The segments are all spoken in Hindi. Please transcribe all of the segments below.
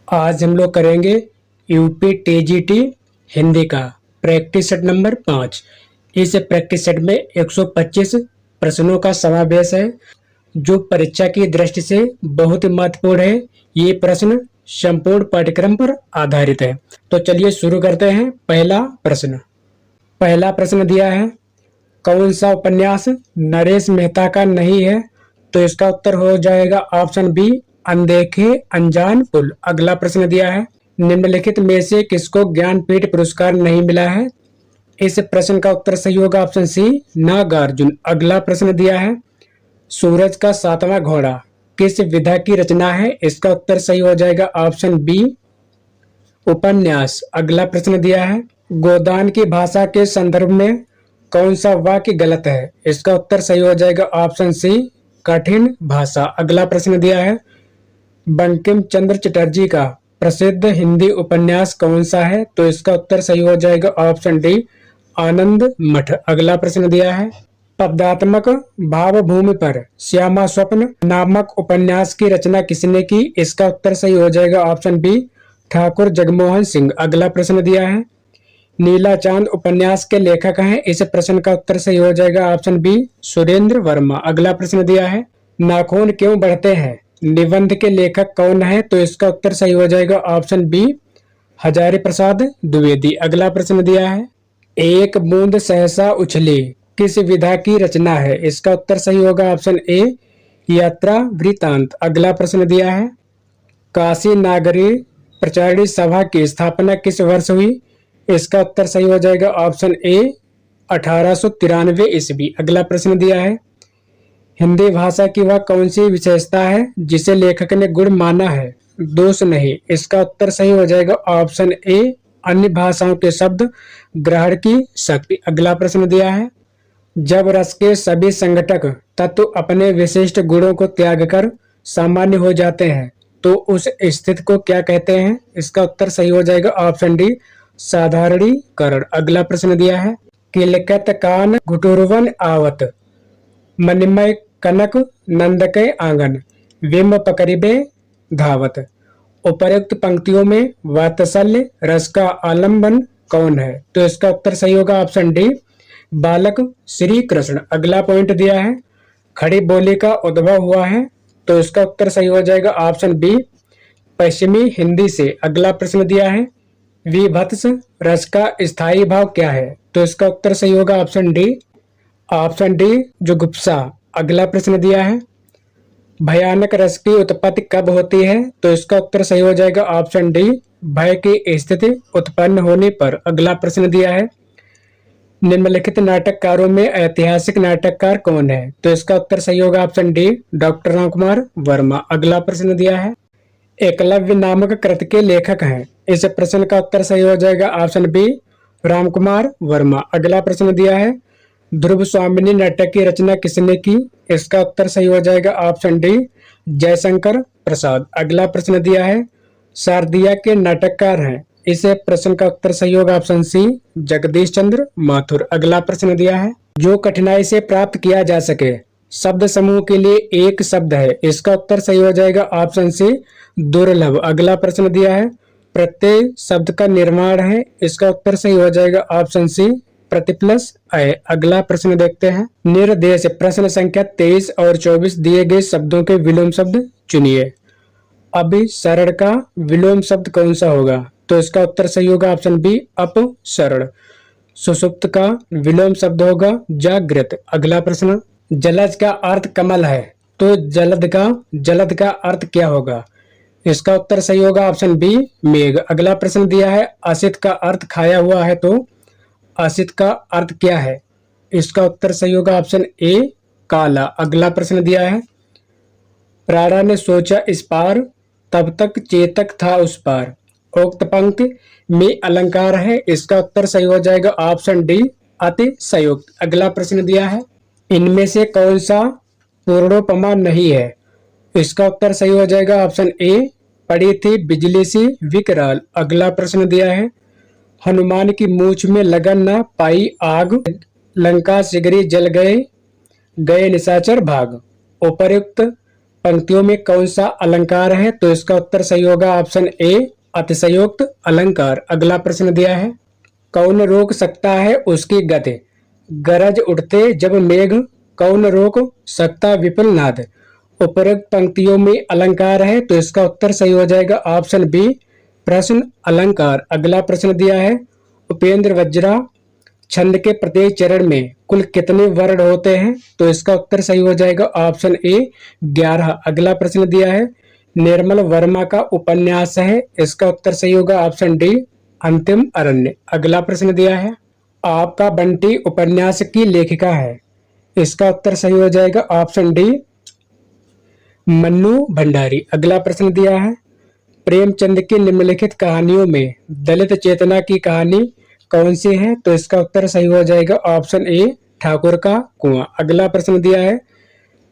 आज हम लोग करेंगे यूपी टीजीटी हिंदी का प्रैक्टिस सेट नंबर 5। इस प्रैक्टिस सेट में 125 प्रश्नों का समावेश है जो परीक्षा की दृष्टि से बहुत ही महत्वपूर्ण है। ये प्रश्न संपूर्ण पाठ्यक्रम पर आधारित है। तो चलिए शुरू करते हैं। पहला प्रश्न दिया है, कौन सा उपन्यास नरेश मेहता का नहीं है? तो इसका उत्तर हो जाएगा ऑप्शन बी, अनदेखे अनजान पुल। अगला प्रश्न दिया है, निम्नलिखित में से किसको ज्ञानपीठ पुरस्कार नहीं मिला है? इस प्रश्न का उत्तर सही होगा ऑप्शन सी, नागार्जुन। अगला प्रश्न दिया है, सूरज का सातवां घोड़ा किस विधा की रचना है? इसका उत्तर सही हो जाएगा ऑप्शन बी, उपन्यास। अगला प्रश्न दिया है, गोदान की भाषा के संदर्भ में कौन सा वाक्य गलत है? इसका उत्तर सही हो जाएगा ऑप्शन सी, कठिन भाषा। अगला प्रश्न दिया है, बंकिम चंद्र चटर्जी का प्रसिद्ध हिंदी उपन्यास कौन सा है? तो इसका उत्तर सही हो जाएगा ऑप्शन डी, आनंद मठ। अगला प्रश्न दिया है, पदात्मक भावभूमि पर श्यामा स्वप्न नामक उपन्यास की रचना किसने की? इसका उत्तर सही हो जाएगा ऑप्शन बी, ठाकुर जगमोहन सिंह। अगला प्रश्न दिया है, नीला चांद उपन्यास के लेखक हैं? इस प्रश्न का उत्तर सही हो जाएगा ऑप्शन बी, सुरेंद्र वर्मा। अगला प्रश्न दिया है, नाखून क्यों बढ़ते हैं निबंध के लेखक कौन है? तो इसका उत्तर सही हो जाएगा ऑप्शन बी, हजारी प्रसाद द्विवेदी। अगला प्रश्न दिया है, एक बूंद सहसा उछली किस विधा की रचना है? इसका उत्तर सही होगा ऑप्शन ए, यात्रा वृतांत। अगला प्रश्न दिया है, काशी नागरी प्रचारणी सभा की स्थापना किस वर्ष हुई? इसका उत्तर सही हो जाएगा ऑप्शन ए, 1893 ईस्वी। अगला प्रश्न दिया है, हिंदी भाषा की वह कौन सी विशेषता है जिसे लेखक ने गुण माना है, दोष नहीं? इसका उत्तर सही हो जाएगा ऑप्शन ए, अन्य भाषाओं के शब्द ग्रहण की शक्ति। अगला प्रश्न दिया है, जब रस के सभी संघटक तत्व अपने विशिष्ट गुणों को त्याग कर सामान्य हो जाते हैं तो उस स्थिति को क्या कहते हैं? इसका उत्तर सही हो जाएगा ऑप्शन डी, साधारणीकरण। अगला प्रश्न दिया है, किलकत कान घुटुरवन आवत मनिमय कनक नंदके आंगन विम पकड़िबे धावत। उपर्युक्त पंक्तियों में वात्सल्य रस का आलंबन कौन है? तो इसका उत्तर सही होगा ऑप्शन डी, बालक श्री कृष्ण। अगला पॉइंट दिया है, खड़ी बोली का उद्भव हुआ है? तो इसका उत्तर सही हो जाएगा ऑप्शन बी, पश्चिमी हिंदी से। अगला प्रश्न दिया है, विभत्स रस का स्थायी भाव क्या है? तो इसका उत्तर सही होगा ऑप्शन डी, जुगुप्सा। अगला प्रश्न दिया है, भयानक रस की उत्पत्ति कब होती है? तो इसका उत्तर सही हो जाएगा ऑप्शन डी, भय की स्थिति उत्पन्न होने पर। अगला प्रश्न दिया है, निम्नलिखित नाटककारों में ऐतिहासिक नाटककार कौन है? तो इसका उत्तर सही होगा option D, doctor Ramkumar Verma. अगला प्रश्न दिया है, एकलव्य नामक कृति के लेखक हैं? इस प्रश्न का उत्तर सही हो जाएगा ऑप्शन बी, रामकुमार वर्मा। अगला प्रश्न दिया है, ध्रुव स्वामिनी नाटक की रचना किसने की? इसका उत्तर सही हो जाएगा ऑप्शन डी, जयशंकर प्रसाद। अगला प्रश्न दिया है, शारदिया के नाटककार हैं? इस प्रश्न का उत्तर सही होगा ऑप्शन सी, जगदीश चंद्र माथुर। अगला प्रश्न दिया है, जो कठिनाई से प्राप्त किया जा सके शब्द समूह के लिए एक शब्द है? इसका उत्तर सही हो जाएगा ऑप्शन सी, दुर्लभ। अगला प्रश्न दिया है, प्रत्यय शब्द का निर्माण है? इसका उत्तर सही हो जाएगा ऑप्शन सी, प्रति प्लस अय। अगला प्रश्न देखते हैं, निर्देश प्रश्न संख्या 23 और 24 दिए गए शब्दों के विलोम शब्द चुनिए। अभिसरण का विलोम शब्द कौन सा होगा? तो इसका उत्तर सही होगा ऑप्शन बी, अपसरण। सुषुप्त का विलोम शब्द होगा जागृत। अगला प्रश्न, जलज का अर्थ कमल है तो जलद का अर्थ क्या होगा? इसका उत्तर सही होगा ऑप्शन बी, मेघ। अगला प्रश्न दिया है, असित का अर्थ खाया हुआ है तो असित का अर्थ क्या है? इसका उत्तर सही होगा ऑप्शन ए, काला। अगला प्रश्न दिया है, प्राणा ने सोचा इस पार तब तक चेतक था उस पार। उक्त पंक्ति में अलंकार है? इसका उत्तर सही हो जाएगा ऑप्शन डी, अतिशयोक्त। अगला प्रश्न दिया है, इनमें से कौन सा पूर्णोपमा नहीं है? इसका उत्तर सही हो जाएगा ऑप्शन ए, पड़ी थी बिजली सी विकराल। अगला प्रश्न दिया है, हनुमान की मूछ में लगन न पाई आग लंका सिगरी जल गए निशाचर भाग। उपर्युक्त पंक्तियों में कौन सा अलंकार है? तो इसका उत्तर सही होगा ऑप्शन ए अतिशयोक्त अलंकार। अगला प्रश्न दिया है, कौन रोक सकता है उसकी गति, गरज उठते जब मेघ, कौन रोक सकता विपुल नाद। उपरोक्त पंक्तियों में अलंकार है, तो इसका उत्तर सही हो जाएगा ऑप्शन बी प्रश्न अलंकार। अगला प्रश्न दिया है, उपेंद्र वज्रा छंद के प्रत्येक चरण में कुल कितने वर्ण होते हैं? तो इसका उत्तर सही हो जाएगा ऑप्शन ए 11। अगला प्रश्न दिया है, निर्मल वर्मा का उपन्यास है, इसका उत्तर सही होगा ऑप्शन डी अंतिम अरण्य। अगला प्रश्न दिया है, आपका बंटी उपन्यास की लेखिका है, इसका उत्तर सही हो जाएगा ऑप्शन डी मन्नू भंडारी। अगला प्रश्न दिया है, प्रेमचंद की निम्नलिखित कहानियों में दलित चेतना की कहानी कौन सी है? तो इसका उत्तर सही हो जाएगा ऑप्शन ए ठाकुर का कुआं। अगला प्रश्न दिया है,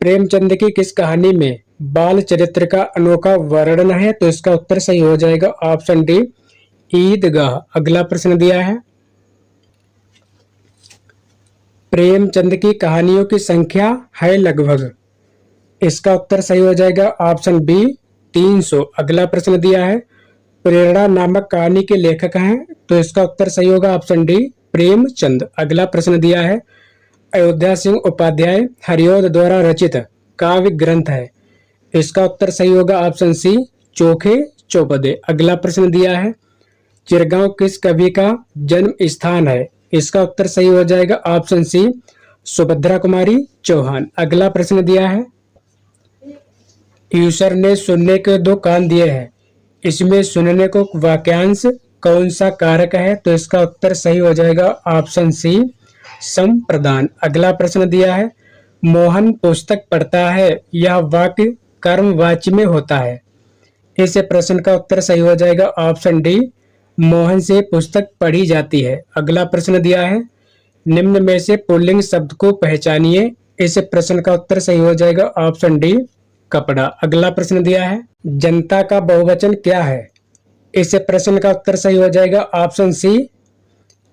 प्रेमचंद की किस कहानी में बाल चरित्र का अनोखा वर्णन है? तो इसका उत्तर सही हो जाएगा ऑप्शन डी ईदगाह। अगला प्रश्न दिया है, प्रेमचंद की कहानियों की संख्या है लगभग, इसका उत्तर सही हो जाएगा ऑप्शन बी 300। अगला प्रश्न दिया है, प्रेरणा नामक कहानी के लेखक हैं, तो इसका उत्तर सही होगा ऑप्शन डी प्रेमचंद। अगला प्रश्न दिया है, अयोध्या सिंह उपाध्याय हरिओद द्वारा रचित काव्य ग्रंथ है, इसका उत्तर सही होगा ऑप्शन सी चोखे चौपदे। अगला प्रश्न दिया है, चिरगांव किस कवि का जन्म स्थान है? इसका उत्तर सही हो जाएगा ऑप्शन सी सुभद्रा कुमारी चौहान। अगला प्रश्न दिया है, ईश्वर ने सुनने के 2 कान दिए हैं, इसमें सुनने को वाक्यांश कौन सा कारक है? तो इसका उत्तर सही हो जाएगा ऑप्शन सी संप्रदान। अगला प्रश्न दिया है, मोहन पुस्तक पढ़ता है, यह वाक्य कर्मवाची में होता है, इस प्रश्न का उत्तर सही हो जाएगा ऑप्शन डी मोहन से पुस्तक पढ़ी जाती है। अगला प्रश्न दिया है, निम्न में से पुल्लिंग शब्द को पहचानिए, इस प्रश्न का उत्तर सही हो जाएगा ऑप्शन डी कपड़ा। अगला प्रश्न दिया है, जनता का बहुवचन क्या है? इस प्रश्न का उत्तर सही हो जाएगा ऑप्शन सी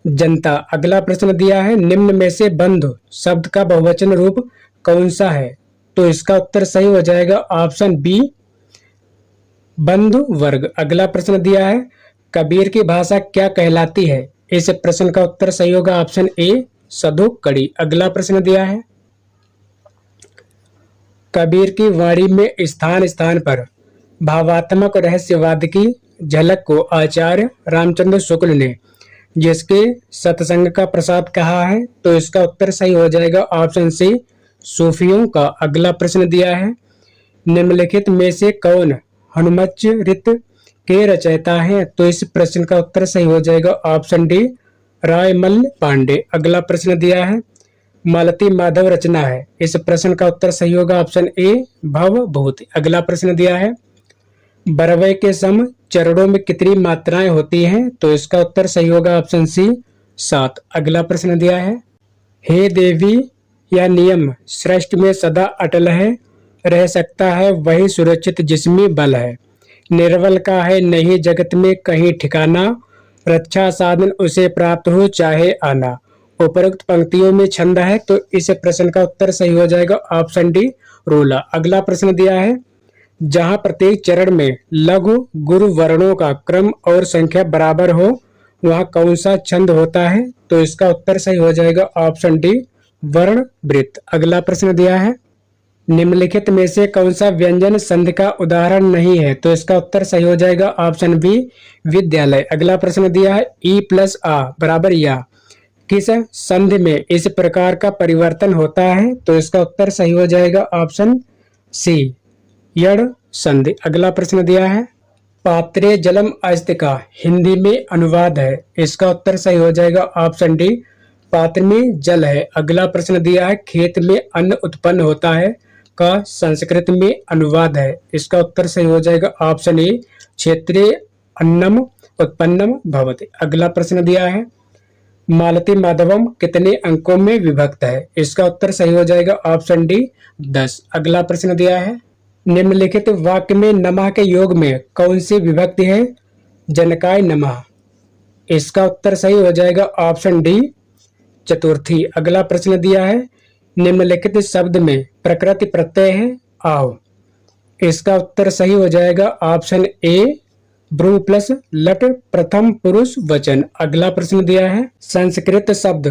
जनता। अगला प्रश्न दिया है, निम्न में से बंधु शब्द का बहुवचन रूप कौन सा है? तो इसका उत्तर सही हो जाएगा ऑप्शन बी बंधु वर्ग। अगला प्रश्न दिया है, कबीर की भाषा क्या कहलाती है? इस प्रश्न का उत्तर सही होगा ऑप्शन ए सधु कड़ी। अगला प्रश्न दिया है, कबीर की वाणी में स्थान स्थान पर भावात्मक रहस्यवाद की झलक को आचार्य रामचंद्र शुक्ल ने जिसके सत्संग का प्रसाद कहा है, तो इसका उत्तर सही हो जाएगा ऑप्शन सी सूफियों का। अगला प्रश्न दिया है, निम्नलिखित में से कौन हनुमच्चरित के रचयिता हैं? तो इस प्रश्न का उत्तर सही हो जाएगा ऑप्शन डी रायमल पांडे। अगला प्रश्न दिया है, मालती माधव रचना है, इस प्रश्न का उत्तर सही होगा ऑप्शन ए भवभूति। अगला प्रश्न दिया है, बरवै के सम चरणों में कितनी मात्राएं होती हैं? तो इसका उत्तर सही होगा ऑप्शन सी 7। अगला प्रश्न दिया है, हे देवी यह नियम सृष्टि में सदा अटल है, रह सकता है वही सुरक्षित जिसमें बल है, निर्बल का है नहीं जगत में कहीं ठिकाना, रक्षा साधन उसे प्राप्त हो चाहे आना। उपरोक्त पंक्तियों में छंद है, तो इस प्रश्न का उत्तर सही हो जाएगा ऑप्शन डी रोला। अगला प्रश्न दिया है, जहां प्रत्येक चरण में लघु गुरु वर्णों का क्रम और संख्या बराबर हो वहां कौन सा छंद होता है? तो इसका उत्तर सही हो जाएगा ऑप्शन डी वर्ण वृत्त। अगला प्रश्न दिया है, निम्नलिखित में से कौन सा व्यंजन संधि का उदाहरण नहीं है? तो इसका उत्तर सही हो जाएगा ऑप्शन बी विद्यालय। अगला प्रश्न दिया है, ई प्लस आ बराबर या किस संधि में इस प्रकार का परिवर्तन होता है? तो इसका उत्तर सही हो जाएगा ऑप्शन सी यड़ संधि। अगला प्रश्न दिया है, पात्रे जलम अस्ति का हिंदी में अनुवाद है, इसका उत्तर सही हो जाएगा ऑप्शन डी पात्र में जल है। अगला प्रश्न दिया है, खेत में अन्न उत्पन्न होता है का संस्कृत में अनुवाद है, इसका उत्तर सही हो जाएगा ऑप्शन ए क्षेत्रे अन्नम उत्पन्नम भवति। अगला प्रश्न दिया है, मालती माधवम कितने अंकों में विभक्त है? इसका उत्तर सही हो जाएगा ऑप्शन डी 10। अगला प्रश्न दिया है, निम्नलिखित वाक्य में नमः के योग में कौन सी विभक्ति है? जनकाय नमः, इसका उत्तर सही हो जाएगा ऑप्शन डी चतुर्थी। अगला प्रश्न दिया है, निम्नलिखित शब्द में प्रकृति प्रत्यय है आओ, इसका उत्तर सही हो जाएगा ऑप्शन ए ब्रू प्लस लट प्रथम पुरुष वचन। अगला प्रश्न दिया है संस्कृत शब्द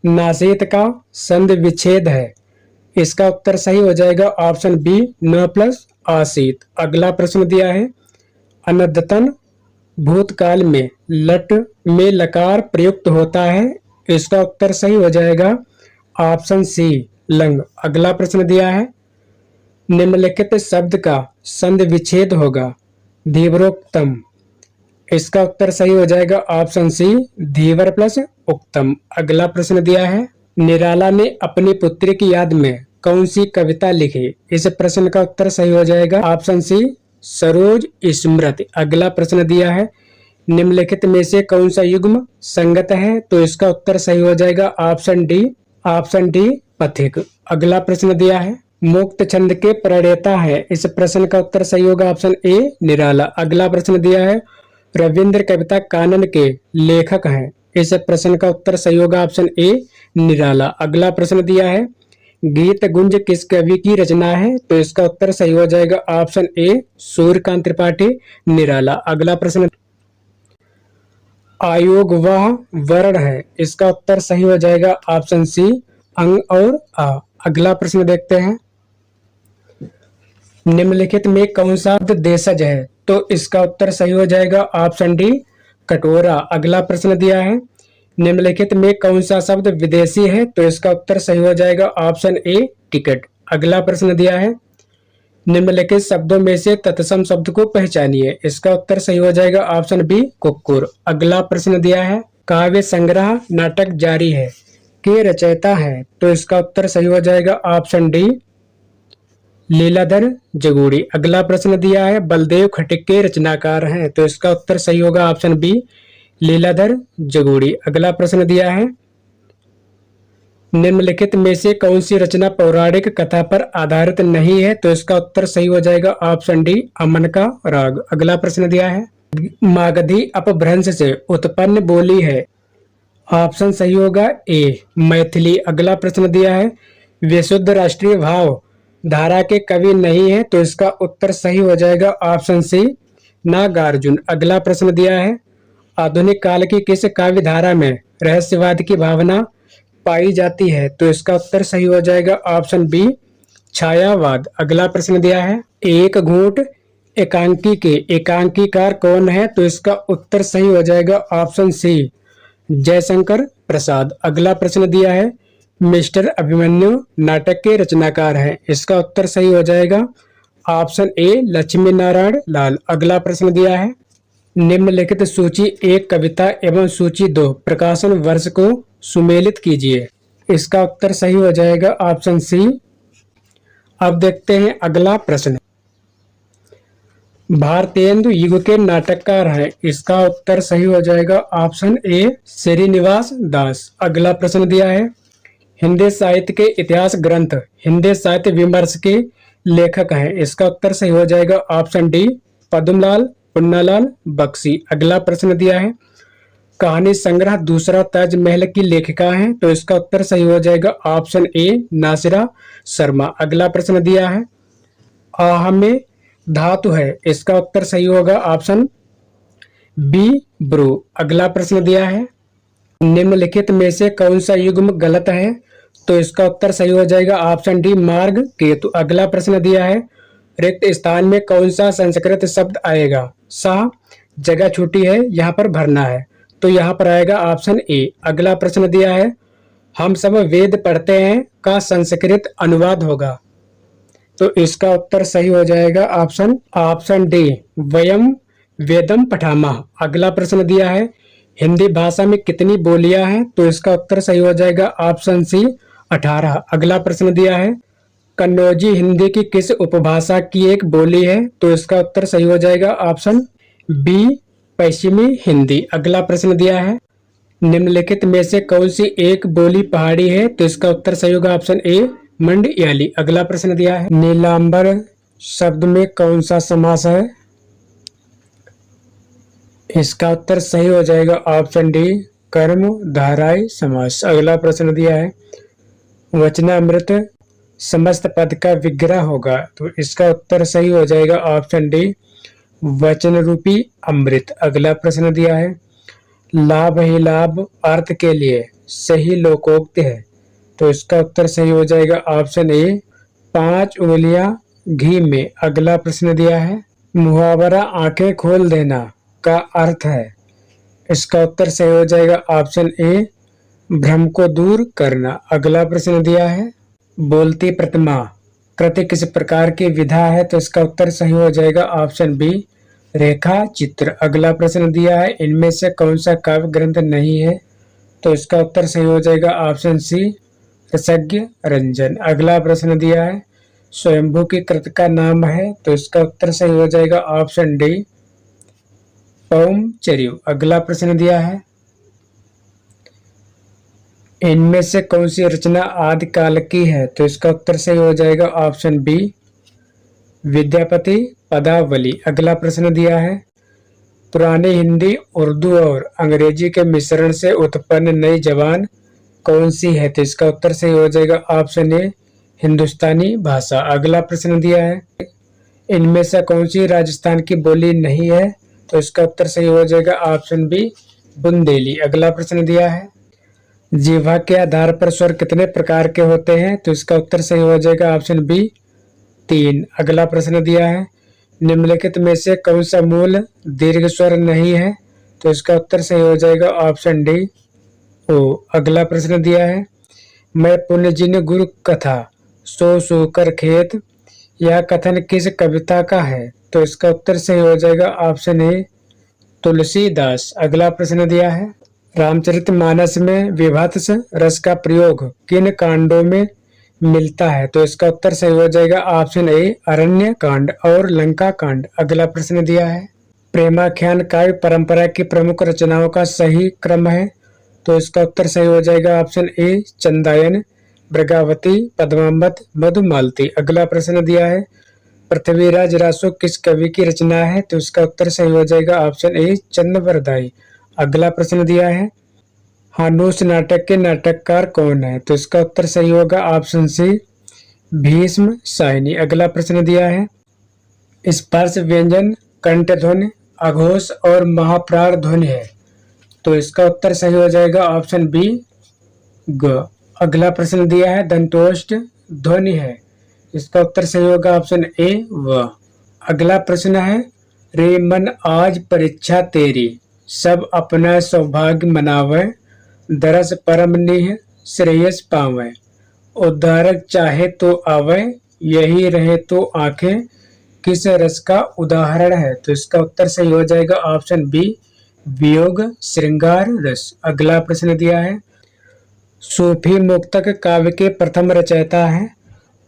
नासीत का संधि विच्छेद है। इसका उत्तर सही हो जाएगा ऑप्शन बी न प्लस आसीत। अगला प्रश्न दिया है अनद्यतन भूतकाल में लट में लकार प्रयुक्त होता है। इसका उत्तर सही हो जाएगा ऑप्शन सी लंग। अगला प्रश्न दिया है निम्नलिखित शब्द का संधि विच्छेद होगा धीवरोक्तम। इसका उत्तर सही हो जाएगा ऑप्शन सी धीवर प्लस उक्तम। अगला प्रश्न दिया है निराला ने अपनी पुत्री की याद में कौन सी कविता लिखी। इस प्रश्न का उत्तर सही हो जाएगा ऑप्शन सी सरोज स्मृति। अगला प्रश्न दिया है निम्नलिखित में से कौन सा युग्म संगत है। तो इसका उत्तर सही हो जाएगा ऑप्शन डी पथिक। अगला प्रश्न दिया है मुक्त छंद के प्रणेता है। इस प्रश्न का उत्तर सही होगा ऑप्शन ए निराला। अगला प्रश्न दिया है रविंद्र कविता कानन के लेखक हैं। इस प्रश्न का उत्तर सही होगा ऑप्शन ए निराला। अगला प्रश्न दिया है गीत गुंज किस कवि की रचना है। तो इसका उत्तर सही हो जाएगा ऑप्शन ए सूर्यकांत त्रिपाठी निराला। अगला प्रश्न आयोग वह वर्ण है। इसका उत्तर सही हो जाएगा ऑप्शन सी अंग और आ। अगला प्रश्न देखते हैं निम्नलिखित में कौन सा देशज है। तो इसका उत्तर सही हो जाएगा ऑप्शन डी कटोरा। अगला प्रश्न दिया है निम्नलिखित में कौन सा शब्द विदेशी है। तो इसका उत्तर सही हो जाएगा ऑप्शन ए टिकट। अगला प्रश्न दिया है निम्नलिखित शब्दों में से तत्सम शब्द को पहचानिए। इसका उत्तर सही हो जाएगा ऑप्शन बी कुक्कुर। अगला प्रश्न दिया है काव्य संग्रह नाटक जारी है के रचयिता है। तो इसका उत्तर सही हो जाएगा ऑप्शन डी लीलाधर जगूड़ी। अगला प्रश्न दिया है बलदेव खटिक के रचनाकार हैं। तो इसका उत्तर सही होगा ऑप्शन बी लीलाधर जगूड़ी। अगला प्रश्न दिया है निम्नलिखित में से कौन सी रचना पौराणिक कथा पर आधारित नहीं है। तो इसका उत्तर सही हो जाएगा ऑप्शन डी अमन का राग। अगला प्रश्न दिया है मागधी अपभ्रंश से उत्पन्न बोली है। ऑप्शन सही होगा ए मैथिली। अगला प्रश्न दिया है विशुद्ध राष्ट्रीय भाव धारा के कवि नहीं है। तो इसका उत्तर सही हो जाएगा ऑप्शन सी नागार्जुन। अगला प्रश्न दिया है आधुनिक काल की किस काव्य धारा में रहस्यवाद की भावना पाई जाती है। तो इसका उत्तर सही हो जाएगा ऑप्शन बी छायावाद। अगला प्रश्न दिया है एक घूंट एकांकी के एकांकीकार कौन है। तो इसका उत्तर सही हो जाएगा ऑप्शन सी जयशंकर प्रसाद। अगला प्रश्न दिया है मिस्टर अभिमन्यु नाटक के रचनाकार हैं। इसका उत्तर सही हो जाएगा ऑप्शन ए लक्ष्मी नारायण लाल। अगला प्रश्न दिया है निम्नलिखित सूची एक कविता एवं सूची 2 प्रकाशन वर्ष को सुमेलित कीजिए। इसका उत्तर सही हो जाएगा ऑप्शन सी। अब देखते हैं अगला प्रश्न भारतेंदु युग के नाटककार हैं। इसका उत्तर सही हो जाएगा ऑप्शन ए श्रीनिवास दास। अगला प्रश्न दिया है हिंदी साहित्य के इतिहास ग्रंथ हिंदी साहित्य विमर्श के लेखक हैं। इसका उत्तर सही हो जाएगा ऑप्शन डी पद्मलाल पुन्नालाल बख्शी। अगला प्रश्न दिया है कहानी संग्रह दूसरा ताजमहल की लेखिका है। तो इसका उत्तर सही हो जाएगा ऑप्शन ए नासिरा शर्मा। अगला प्रश्न दिया है आह में धातु है। इसका उत्तर सही होगा ऑप्शन बी ब्रू। अगला प्रश्न दिया है निम्नलिखित में से कौन सा युग्म गलत है। तो इसका उत्तर सही हो जाएगा ऑप्शन डी मार्ग केतु। अगला प्रश्न दिया है रिक्त स्थान में कौन सा संस्कृत शब्द आएगा। सा जगह छुट्टी है यहाँ पर भरना है। तो यहाँ पर आएगा ऑप्शन ए। अगला प्रश्न दिया है हम सब वेद पढ़ते हैं का संस्कृत अनुवाद होगा। तो इसका उत्तर सही हो जाएगा ऑप्शन डी वयम वेदम पठामः। अगला प्रश्न दिया है हिंदी भाषा में कितनी बोलियां हैं। तो इसका उत्तर सही हो जाएगा ऑप्शन सी 18। अगला प्रश्न दिया है कन्नौजी हिंदी की किस उपभाषा की एक बोली है। तो इसका उत्तर सही हो जाएगा ऑप्शन बी पश्चिमी हिंदी। अगला प्रश्न दिया है निम्नलिखित में से कौन सी एक बोली पहाड़ी है। तो इसका उत्तर सही होगा ऑप्शन ए मंडयाली। अगला प्रश्न दिया है नीलांबर शब्द में कौन सा समास है। इसका उत्तर सही हो जाएगा ऑप्शन डी कर्म धाराई समास। अगला प्रश्न दिया है वचनामृत समस्त पद का विग्रह होगा, तो इसका उत्तर सही हो जाएगा ऑप्शन डी, वचन रूपी अमृत। अगला प्रश्न दिया है, लाभ ही लाभ अर्थ के लिए सही लोकोक्त है, तो इसका उत्तर सही हो जाएगा ऑप्शन ए, 5 उंगलियां घी में। अगला प्रश्न दिया है, मुहावरा आंखें खोल देना का अर्थ है, इसका उत्तर सही हो जाएगा ऑप्शन ए, भ्रम को दूर करना। अगला प्रश्न दिया है, बोलती प्रतिमा कृति किस प्रकार की विधा है, तो इसका उत्तर सही हो जाएगा ऑप्शन बी, रेखा चित्र। अगला प्रश्न दिया है, इनमें से कौन सा काव्य ग्रंथ नहीं है, तो इसका उत्तर सही हो जाएगा ऑप्शन सी, रसज्ञ रंजन। अगला प्रश्न दिया है, स्वयंभू की कृत का नाम है, तो इसका उत्तर सही हो जाएगा ऑप्शन डी, पौमचर्यु। अगला प्रश्न दिया है, इनमें से कौन सी रचना आदिकाल की है, तो इसका उत्तर सही हो जाएगा ऑप्शन बी, विद्यापति पदावली। अगला प्रश्न दिया है, पुरानी हिंदी, उर्दू और अंग्रेजी के मिश्रण से उत्पन्न नई जबान कौन सी है, तो इसका उत्तर सही हो जाएगा ऑप्शन ए, हिंदुस्तानी भाषा। अगला प्रश्न दिया है, इनमें से कौन सी राजस्थान की बोली नहीं है, तो इसका उत्तर सही हो जाएगा ऑप्शन बी, बुंदेली। अगला प्रश्न दिया है, जिह्वा के आधार पर स्वर कितने प्रकार के होते हैं, तो इसका उत्तर सही हो जाएगा ऑप्शन बी, 3। अगला प्रश्न दिया है, निम्नलिखित में से कौन सा मूल दीर्घ स्वर नहीं है, तो इसका उत्तर सही हो जाएगा ऑप्शन डी, ओ। अगला प्रश्न दिया है, मैं पुण्य जिन गुरु कथा सो सोकर खेत, यह कथन किस कविता का है, तो इसका उत्तर सही हो जाएगा ऑप्शन ए, तुलसीदास। अगला प्रश्न दिया है, रामचरितमानस में विभत्स रस का प्रयोग किन कांडों में मिलता है, तो इसका उत्तर सही हो जाएगा ऑप्शन ए, अरण्य कांड और लंका कांड। अगला प्रश्न दिया है, प्रेमाख्यान काव्य परंपरा की प्रमुख रचनाओं का सही क्रम है, तो इसका उत्तर सही हो जाएगा ऑप्शन ए, चंदायन, मृगावती, पद्मावत, मधुमालती। अगला प्रश्न दिया है, पृथ्वीराज रासो किस कवि की रचना है, तो इसका उत्तर सही हो जाएगा ऑप्शन ए, चंद्रवरदाई। अगला प्रश्न दिया है, हानूस नाटक के नाटककार कौन है, तो इसका उत्तर सही होगा ऑप्शन सी, भीष्म साहिनी। अगला प्रश्न दिया है, स्पर्श व्यंजन कंठध्वनि, अघोष और महाप्राण ध्वनि है, तो इसका उत्तर सही हो जाएगा ऑप्शन बी, ग। अगला प्रश्न दिया है, दंतोष्ठ ध्वनि है, इसका उत्तर सही होगा ऑप्शन ए, व। अगला प्रश्न है, रे मन आज परीक्षा तेरी, सब अपना सौभाग्य मनावे, दरस परम निह श्रेयस पावे, उद्धारक चाहे तो आवे, यही रहे तो आंखें, किस रस का उदाहरण है, तो इसका उत्तर सही हो जाएगा ऑप्शन बी, वियोग श्रृंगार रस। अगला प्रश्न दिया है, सूफी मुक्तक काव्य के प्रथम रचयिता है,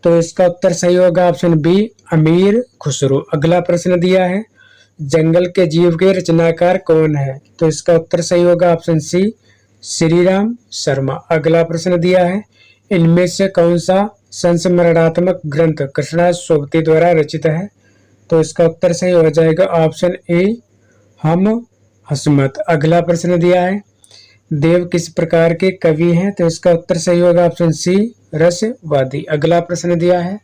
तो इसका उत्तर सही होगा ऑप्शन बी, अमीर खुसरो। अगला प्रश्न दिया है, जंगल के जीव के रचनाकार कौन है, तो इसका उत्तर सही होगा ऑप्शन सी, श्री राम शर्मा। अगला प्रश्न दिया है, इनमें से कौन सा संस्मरणात्मक ग्रंथ कृष्णा सोबती द्वारा रचित है, तो इसका उत्तर सही हो जाएगा ऑप्शन ए, हम हसमत। अगला प्रश्न दिया है, देव किस प्रकार के कवि हैं, तो इसका उत्तर सही होगा ऑप्शन सी, रसवादी। अगला प्रश्न दिया है,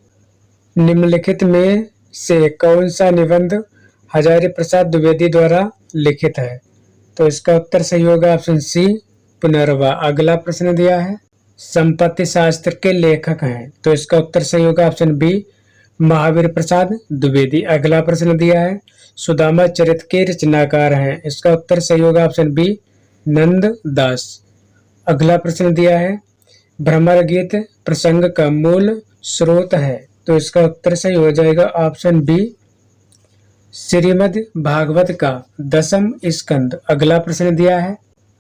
निम्नलिखित में से कौन सा निबंध हजारी प्रसाद द्विवेदी द्वारा लिखित है, तो इसका उत्तर सही होगा ऑप्शन सी, पुनर्वा। अगला प्रश्न दिया है, संपत्ति शास्त्र के लेखक हैं, तो इसका उत्तर सही होगा ऑप्शन बी, महावीर प्रसाद द्विवेदी। अगला प्रश्न दिया है, सुदामा चरित के रचनाकार हैं, इसका उत्तर सही होगा ऑप्शन बी, नंद दास। अगला प्रश्न दिया है, भ्रमर गीत प्रसंग का मूल स्रोत है, तो इसका उत्तर सही हो जाएगा ऑप्शन बी, श्रीमद् भागवत का 10वां स्कंद। अगला प्रश्न दिया है,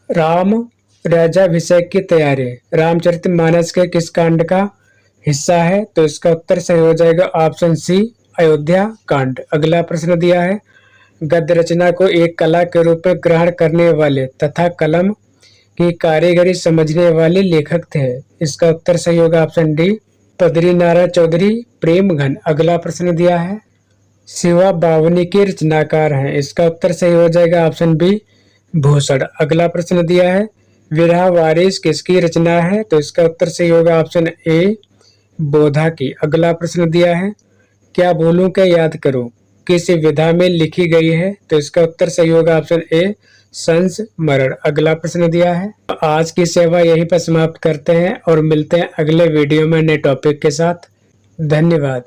राम राजाभिषेक की तैयारी रामचरितमानस के किस कांड का हिस्सा है, तो इसका उत्तर सही हो जाएगा ऑप्शन सी, अयोध्या कांड। अगला प्रश्न दिया है, गद्य रचना को एक कला के रूप में ग्रहण करने वाले तथा कलम की कारीगरी समझने वाले लेखक थे, इसका उत्तर सही होगा ऑप्शन डी, बद्री नारायण चौधरी प्रेमघन। अगला प्रश्न दिया है, शिवा बावनी के रचनाकार हैं, इसका उत्तर सही हो जाएगा ऑप्शन बी, भूषण। अगला प्रश्न दिया है, विरह वारिस किसकी रचना है, तो इसका उत्तर सही होगा ऑप्शन ए, बोधा की। अगला प्रश्न दिया है, क्या भूलूं क्या याद करूं किस विधा में लिखी गई है? तो इसका उत्तर सही होगा ऑप्शन ए, संस्मरण। अगला प्रश्न दिया है। आज की सेवा यहीं पर समाप्त करते हैं और मिलते हैं अगले वीडियो में नए टॉपिक के साथ। धन्यवाद।